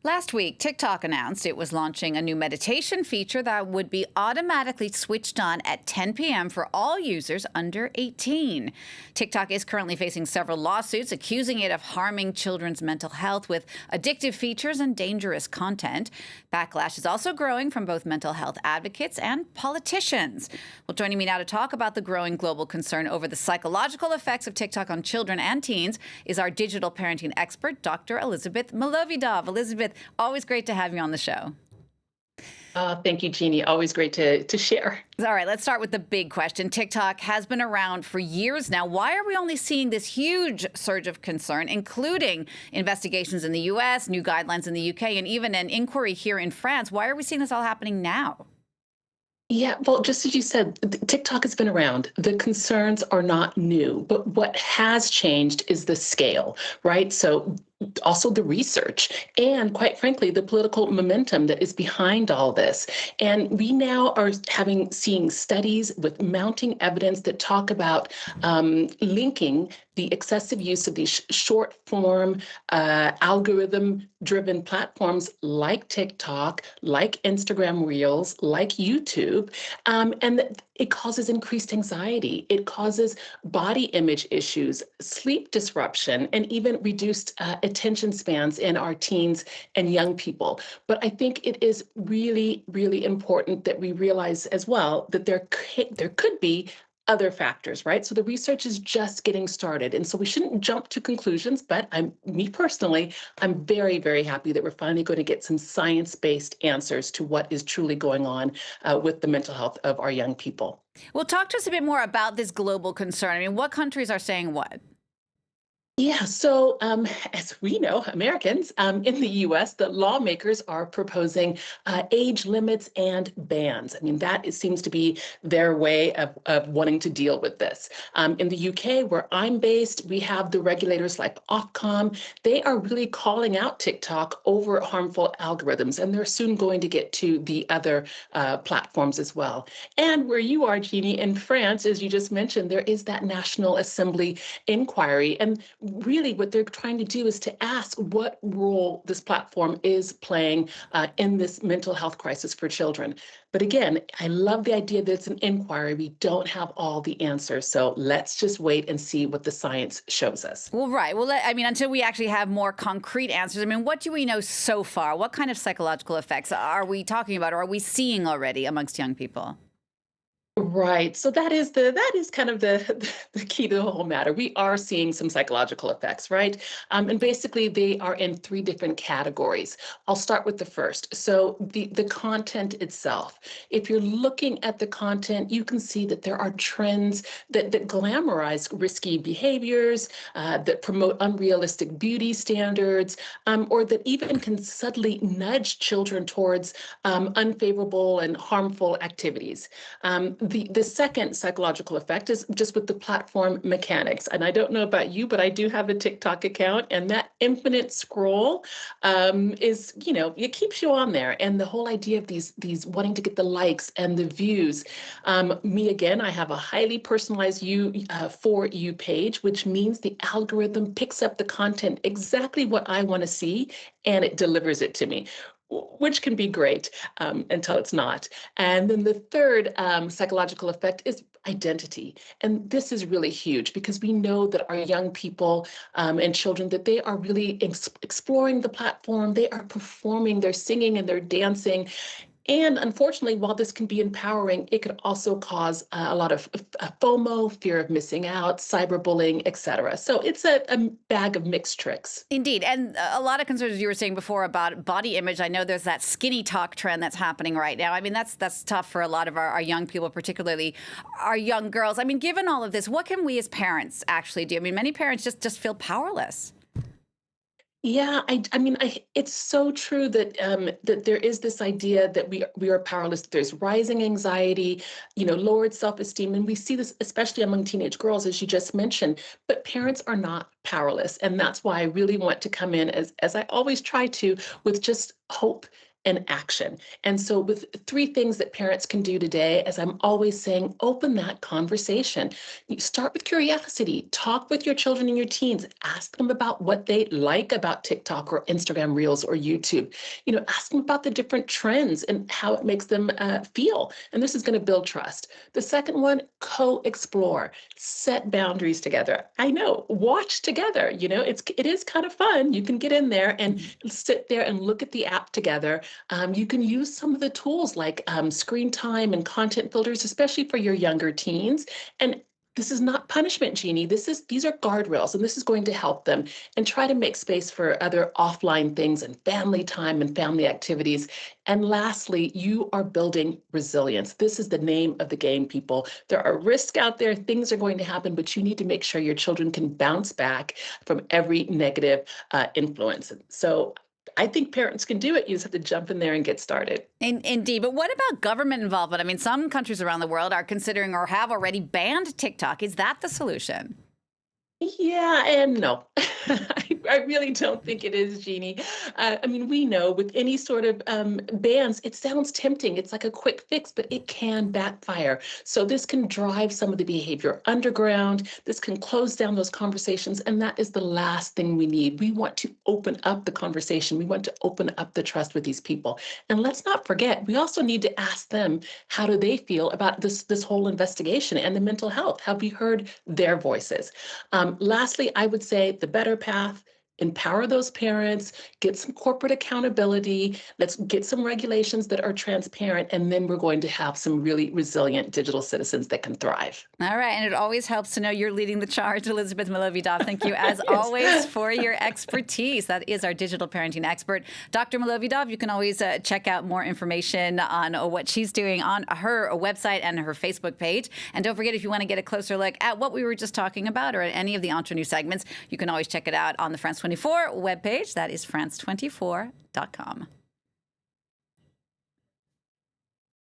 Last week, TikTok announced it was launching a new meditation feature that would be automatically switched on at 10 p.m. for all users under 18. TikTok is currently facing several lawsuits accusing it of harming children's mental health with addictive features and dangerous content. Backlash is also growing from both mental health advocates and politicians. Well, joining me now to talk about the growing global concern over the psychological effects of TikTok on children and teens is our digital parenting expert, Dr. Elizabeth Milovidov. Elizabeth, always great to have you on the show. Thank you, Jeannie. Always great to share. All right, let's start with the big question. TikTok has been around for years now. Why are we only seeing this huge surge of concern, including investigations in the U.S., new guidelines in the U.K., and even an inquiry here in France? Why are we seeing this all happening now? Yeah, well, just as you said, TikTok has been around. The concerns are not new, but what has changed is the scale, right? So also the research and, quite frankly, the political momentum that is behind all this. And we now are seeing studies with mounting evidence that talk about linking the excessive use of these short form algorithm driven platforms like TikTok, like Instagram Reels, like YouTube, and that it causes increased anxiety. It causes body image issues, sleep disruption, and even reduced attention spans in our teens and young people. But I think it is really, really important that we realize as well that there could be other factors, right? So the research is just getting started. And so we shouldn't jump to conclusions, but me personally, I'm very, very happy that we're finally going to get some science-based answers to what is truly going on with the mental health of our young people. Well, talk to us a bit more about this global concern. I mean, what countries are saying what? Yeah, so as we know, Americans in the US, the lawmakers are proposing age limits and bans. I mean, seems to be their way of wanting to deal with this. In the UK, where I'm based, we have the regulators like Ofcom. They are really calling out TikTok over harmful algorithms, and they're soon going to get to the other platforms as well. And where you are, Jeannie, in France, as you just mentioned, there is that National Assembly inquiry. And really what they're trying to do is to ask what role this platform is playing in this mental health crisis for children. But again, I love the idea that it's an inquiry. We don't have all the answers. So let's just wait and see what the science shows us. Well, right. Well, I mean, until we actually have more concrete answers, I mean, what do we know so far? What kind of psychological effects are we talking about or are we seeing already amongst young people? Right. So that is kind of the key to the whole matter. We are seeing some psychological effects, right? And basically they are in three different categories. I'll start with the first. So the content itself. If you're looking at the content, you can see that there are trends that glamorize risky behaviors, that promote unrealistic beauty standards, or that even can subtly nudge children towards unfavorable and harmful activities. The second psychological effect is just with the platform mechanics. And I don't know about you, but I do have a TikTok account, and that infinite scroll is, it keeps you on there. And the whole idea of these wanting to get the likes and the views. Me again, I have a highly personalized for you page, which means the algorithm picks up the content exactly what I want to see, and it delivers it to me, which can be great until it's not. And then the third psychological effect is identity. And this is really huge because we know that our young people and children, that they are really exploring the platform, they are performing, they're singing and they're dancing. And unfortunately, while this can be empowering, it could also cause a lot of FOMO, fear of missing out, cyberbullying, et cetera. So it's a bag of mixed tricks. Indeed. And a lot of concerns you were saying before about body image. I know there's that skinny talk trend that's happening right now. I mean, that's tough for a lot of our young people, particularly our young girls. I mean, given all of this, what can we as parents actually do? I mean, many parents just feel powerless. Yeah, it's so true that that there is this idea that we are powerless. There's rising anxiety, lowered self-esteem, and we see this especially among teenage girls, as you just mentioned. But parents are not powerless, and that's why I really want to come in as I always try to, with just hope and action. And so, with three things that parents can do today, as I'm always saying, open that conversation. You start with curiosity, talk with your children and your teens, ask them about what they like about TikTok or Instagram Reels or YouTube. Ask them about the different trends and how it makes them feel. And this is going to build trust. The second one, co-explore, set boundaries together. I know, watch together. It is kind of fun. You can get in there and sit there and look at the app together. You can use some of the tools like screen time and content filters, especially for your younger teens. And this is not punishment, Jeannie. These are guardrails, and this is going to help them. And try to make space for other offline things and family time and family activities. And lastly, you are building resilience. This is the name of the game, people. There are risks out there, things are going to happen, but you need to make sure your children can bounce back from every negative influence. So I think parents can do it. You just have to jump in there and get started. Indeed. But what about government involvement? I mean, some countries around the world are considering or have already banned TikTok. Is that the solution? Yeah, and no. I really don't think it is, Jeannie. I mean, we know with any sort of bans, it sounds tempting. It's like a quick fix, but it can backfire. So this can drive some of the behavior underground. This can close down those conversations, and that is the last thing we need. We want to open up the conversation. We want to open up the trust with these people. And let's not forget, we also need to ask them, how do they feel about this whole investigation and the mental health? Have we heard their voices? Lastly, I would say the better path, empower those parents, get some corporate accountability, let's get some regulations that are transparent, and then we're going to have some really resilient digital citizens that can thrive. All right. And it always helps to know you're leading the charge, Elizabeth Milovidov. Thank you, as always, for your expertise. That is our digital parenting expert, Dr. Milovidov. You can always check out more information on what she's doing on her website and her Facebook page. And don't forget, if you want to get a closer look at what we were just talking about or at any of the Entre News segments, you can always check it out on the France 24 webpage. That is France24.com.